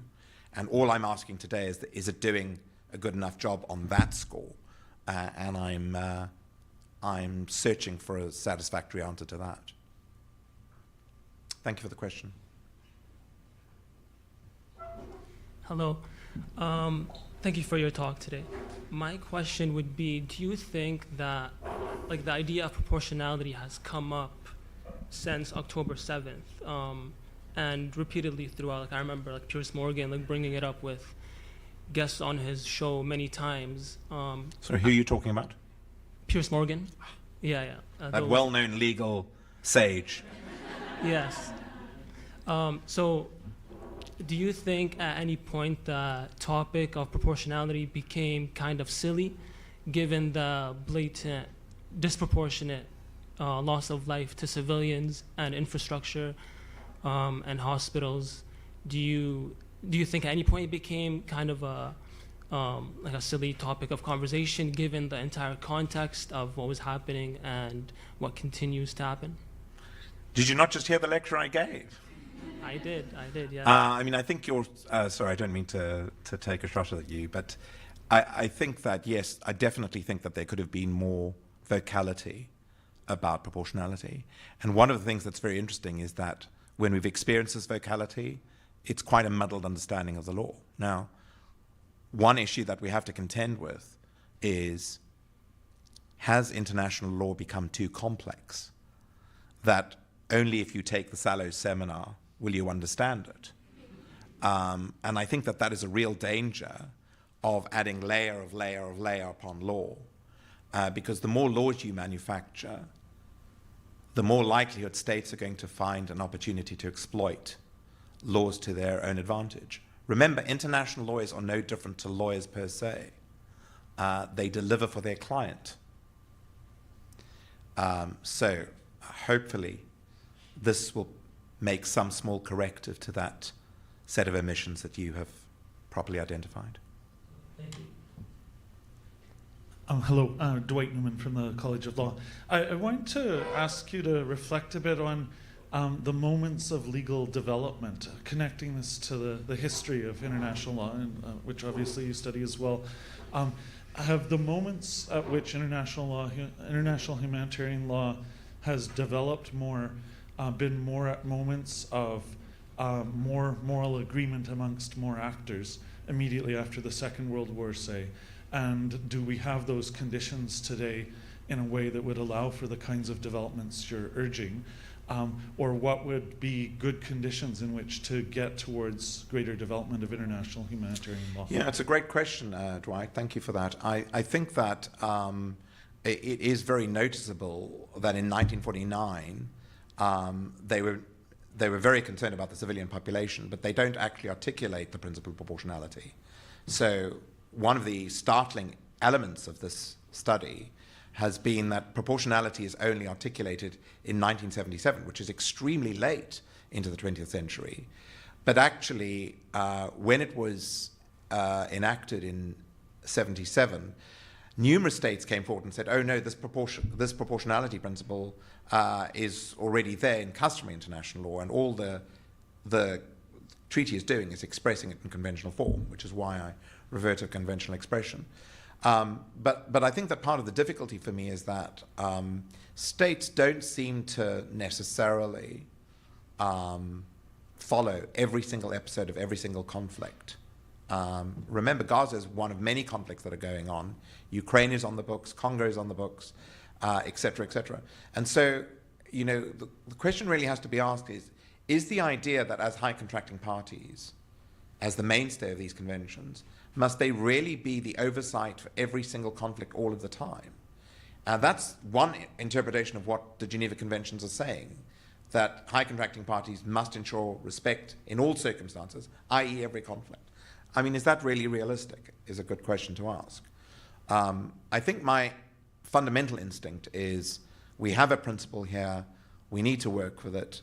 and all I'm asking today is it doing a good enough job on that score? And I'm searching for a satisfactory answer to that. Thank you for the question. Hello. Thank you for your talk today. My question would be, do you think that the idea of proportionality has come up since October 7th and repeatedly throughout? I remember Piers Morgan bringing it up with guests on his show many times. Sorry, who are you talking about? Piers Morgan. Yeah. That well-known legal sage. Yes. So do you think at any point the topic of proportionality became kind of silly, given the blatant, disproportionate loss of life to civilians and infrastructure and hospitals? Do you think at any point it became kind of a silly topic of conversation, given the entire context of what was happening and what continues to happen? Did you not just hear the lecture I gave? I did, yeah. I mean, I think you're, sorry, I don't mean to take a shot at you, but I think that, yes, I definitely think that there could have been more vocality about proportionality. And one of the things that's very interesting is that when we've experienced this vocality, it's quite a muddled understanding of the law. Now, one issue that we have to contend with is, has international law become too complex that only if you take the Sallows seminar will you understand it? And I think that that is a real danger of adding layer upon law, because the more laws you manufacture, the more likelihood states are going to find an opportunity to exploit laws to their own advantage. Remember, international lawyers are no different to lawyers per se. They deliver for their client. So hopefully this will make some small corrective to that set of omissions that you have properly identified. Thank you. Hello, Dwight Newman from the College of Law. I wanted to ask you to reflect a bit on the moments of legal development, connecting this to the history of international law, and, which obviously you study as well. Have the moments at which international humanitarian law has developed more been more at moments of more moral agreement amongst more actors immediately after the Second World War, say? And do we have those conditions today in a way that would allow for the kinds of developments you're urging? Or what would be good conditions in which to get towards greater development of international humanitarian law? Yeah, it's a great question, Dwight. Thank you for that. I think that it is very noticeable that in 1949 they were very concerned about the civilian population, but they don't actually articulate the principle of proportionality. So one of the startling elements of this study has been that proportionality is only articulated in 1977, which is extremely late into the 20th century. But actually, when it was enacted in 77, numerous states came forward and said, oh no, this proportionality principle is already there in customary international law, and all the treaty is doing is expressing it in conventional form, which is why I revert to conventional expression. But I think that part of the difficulty for me is that states don't seem to necessarily follow every single episode of every single conflict. Remember, Gaza is one of many conflicts that are going on. Ukraine is on the books, Congo is on the books, et cetera, et cetera. And so the question really has to be asked is the idea that as high contracting parties, as the mainstay of these conventions, must they really be the oversight for every single conflict all of the time? That's one interpretation of what the Geneva Conventions are saying, that high contracting parties must ensure respect in all circumstances, i.e. every conflict. I mean, is that really realistic, is a good question to ask. I think my fundamental instinct is we have a principle here, we need to work with it.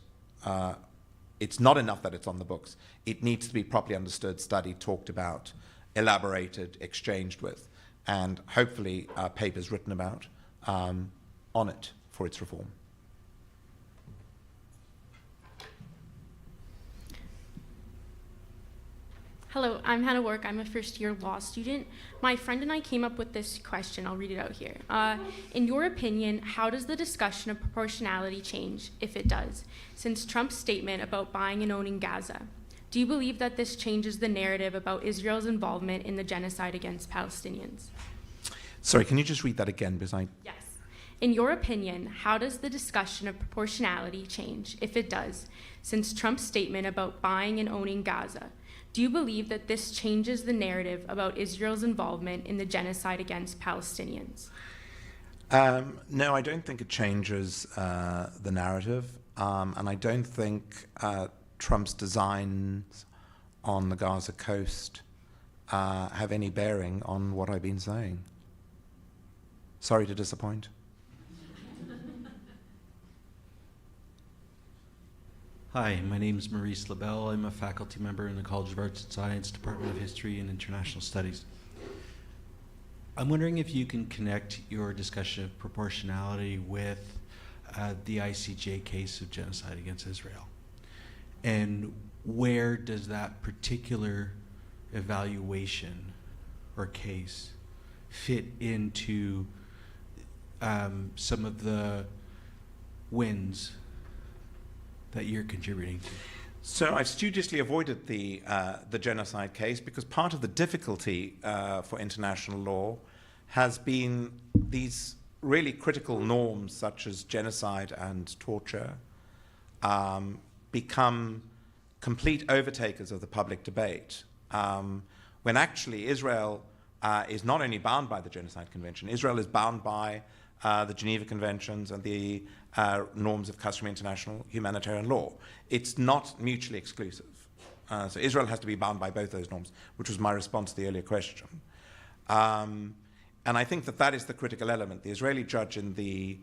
It's not enough that it's on the books. It needs to be properly understood, studied, talked about, elaborated, exchanged with, and hopefully papers written about on it for its reform. Hello, I'm Hannah Work. I'm a first-year law student. My friend and I came up with this question. I'll read it out here. In your opinion, how does the discussion of proportionality change, if it does, since Trump's statement about buying and owning Gaza? Do you believe that this changes the narrative about Israel's involvement in the genocide against Palestinians? Sorry, can you just read that again? Because Yes. In your opinion, how does the discussion of proportionality change, if it does, since Trump's statement about buying and owning Gaza? Do you believe that this changes the narrative about Israel's involvement in the genocide against Palestinians? No, I don't think it changes the narrative, and I don't think Trump's designs on the Gaza coast have any bearing on what I've been saying. Sorry to disappoint. Hi, my name is Maurice LaBelle. I'm a faculty member in the College of Arts and Science, Department of History and International Studies. I'm wondering if you can connect your discussion of proportionality with the ICJ case of genocide against Israel. And where does that particular evaluation or case fit into some of the wins that you're contributing to? So I've studiously avoided the genocide case because part of the difficulty for international law has been these really critical norms such as genocide and torture become complete overtakers of the public debate, when actually Israel is not only bound by the Genocide Convention, Israel is bound by the Geneva Conventions and the norms of customary international humanitarian law. It's not mutually exclusive. So Israel has to be bound by both those norms, which was my response to the earlier question. And I think that that is the critical element. The Israeli judge in the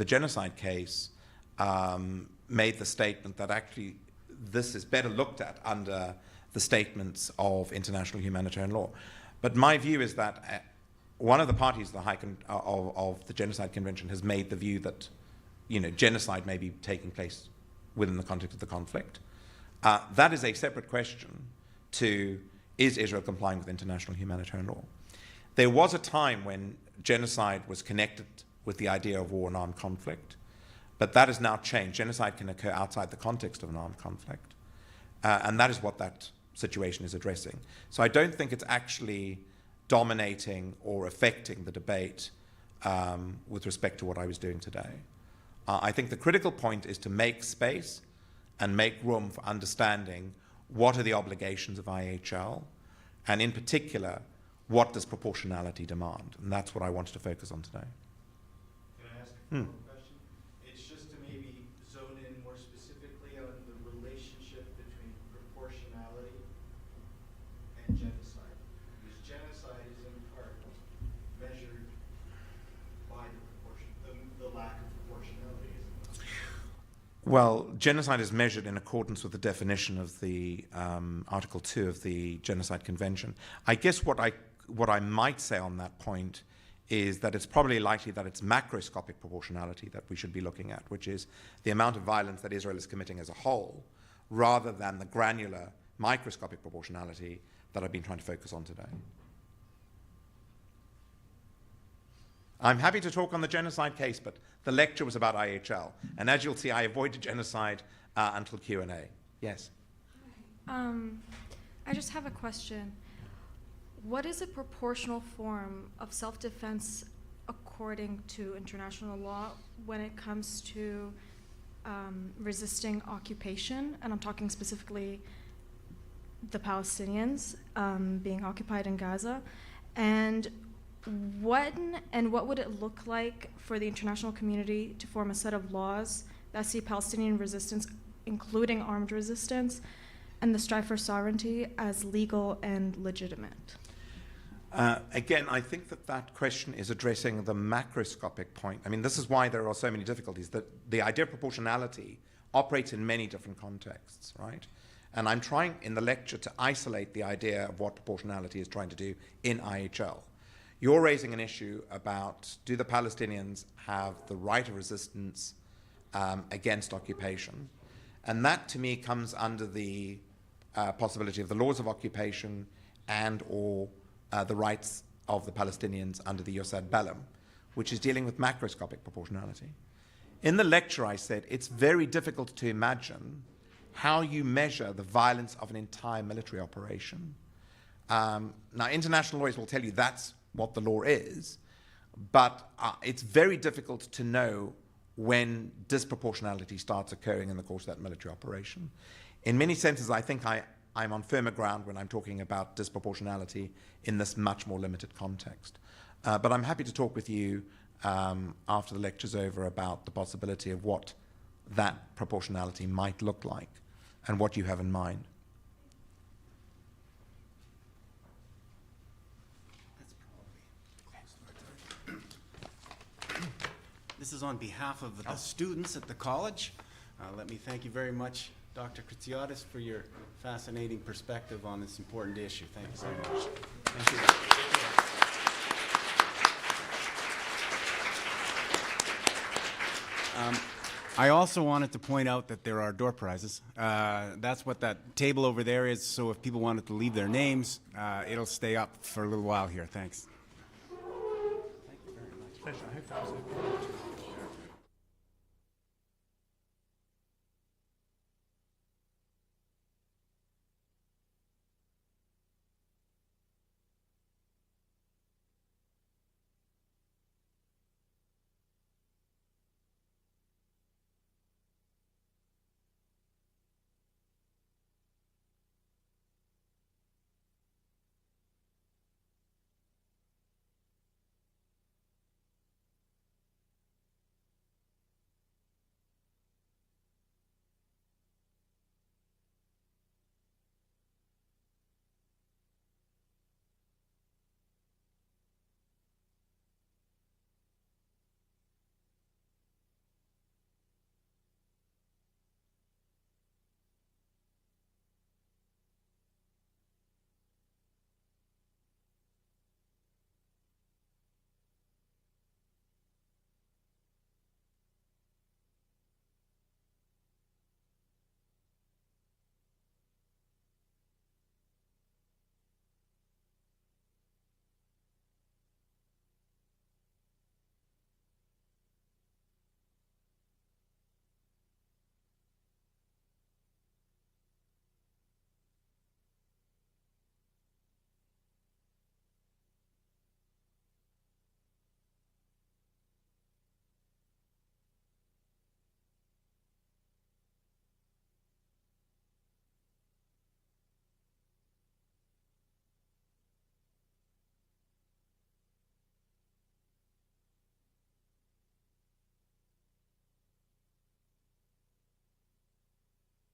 genocide case made the statement that actually this is better looked at under the statements of international humanitarian law. But my view is that one of the parties of the Genocide Convention has made the view that, genocide may be taking place within the context of the conflict. That is a separate question to, is Israel complying with international humanitarian law? There was a time when genocide was connected with the idea of war and armed conflict, but that has now changed. Genocide can occur outside the context of an armed conflict, and that is what that situation is addressing. So I don't think it's actually dominating or affecting the debate with respect to what I was doing today. I think the critical point is to make space and make room for understanding what are the obligations of IHL, and in particular, what does proportionality demand? And that's what I wanted to focus on today. Can I ask a question? It's just to maybe zone in more specifically on the relationship between proportionality and genocide. Because genocide is in part measured by the lack of proportionality, isn't it? Well, genocide is measured in accordance with the definition of the Article 2 of the Genocide Convention. I guess what I might say on that point is that it's probably likely that it's macroscopic proportionality that we should be looking at, which is the amount of violence that Israel is committing as a whole, rather than the granular microscopic proportionality that I've been trying to focus on today. I'm happy to talk on the genocide case, but the lecture was about IHL. And as you'll see, I avoided genocide until Q&A. Yes? I just have a question. What is a proportional form of self-defense according to international law when it comes to resisting occupation, and I'm talking specifically the Palestinians being occupied in Gaza, and what would it look like for the international community to form a set of laws that see Palestinian resistance, including armed resistance, and the strive for sovereignty as legal and legitimate? Again, I think that question is addressing the macroscopic point. I mean, this is why there are so many difficulties, that the idea of proportionality operates in many different contexts, right? And I'm trying in the lecture to isolate the idea of what proportionality is trying to do in IHL. You're raising an issue about, do the Palestinians have the right of resistance against occupation? And that, to me, comes under the possibility of the laws of occupation and or the rights of the Palestinians under the Jus ad Bellum, which is dealing with macroscopic proportionality. In the lecture, I said it's very difficult to imagine how you measure the violence of an entire military operation. Now, international lawyers will tell you that's what the law is, but it's very difficult to know when disproportionality starts occurring in the course of that military operation. In many senses, I think I'm on firmer ground when I'm talking about disproportionality in this much more limited context. But I'm happy to talk with you after the lecture's over about the possibility of what that proportionality might look like and what you have in mind. This is on behalf of the students at the college. Let me thank you very much, Dr. Kritsiotis, for your fascinating perspective on this important issue. Thank you so much. Thank you. I also wanted to point out that there are door prizes. That's what that table over there is, so if people wanted to leave their names, it'll stay up for a little while here. Thanks. Thank you very much.